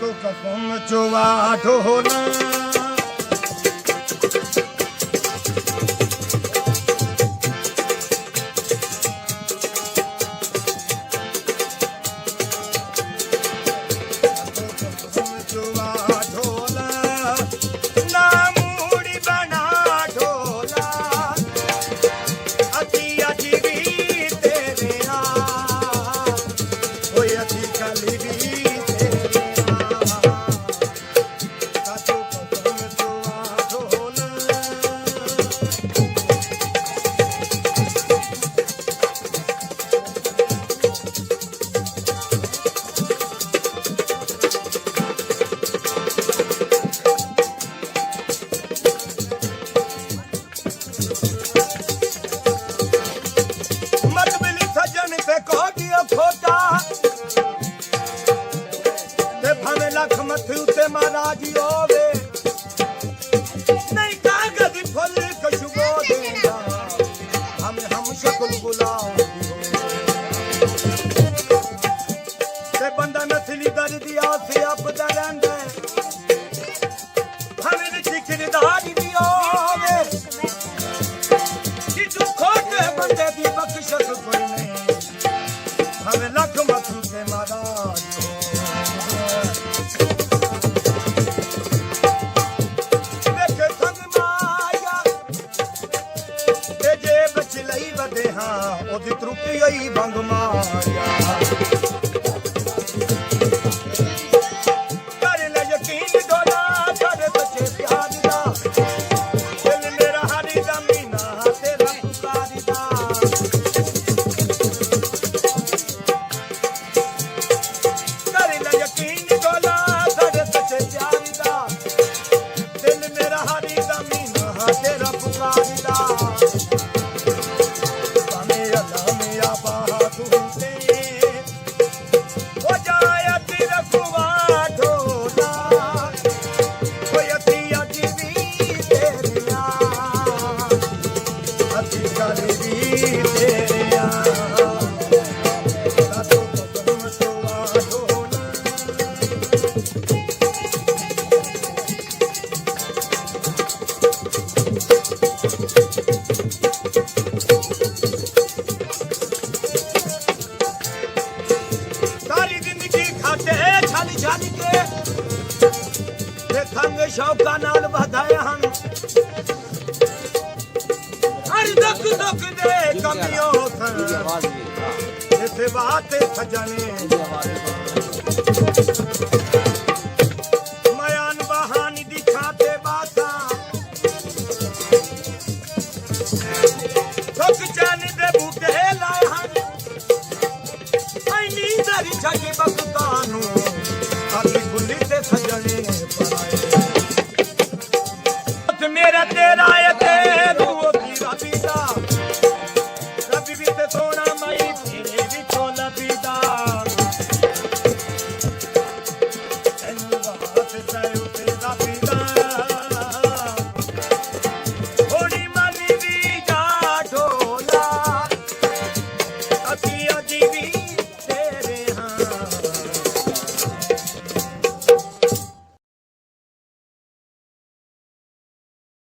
तो कसम चुवा ढोला लख मथ उते महाराज होवे नहीं कागज फल खुशबू देगा हम शकुल गुलाब ते बंदा नस्ली दर दिया से अपदा रहंदा हमें ठिकरदार भी होवे कि जो खोटे बंदे दी बख्शिश कोई नहीं हमें लख मथ उते महाराज ओदी त्रुटि गई भंग माया कर ले यकीन डोला कर बचे प्यार दा दिल मेरा हरी जमीना तेरा पुकारी दा कर ले यकीन डोला कर बचे प्यार दा दिल मेरा हरी जमीना तेरा पुकारी दा शौका नाल बधाया हम हर दुख दुख दे कमियों इसे बात सजने मयान बहानी दिखाते बाता दुख जाने दे बूटे लाए हम आई नींदरी छके बखतानू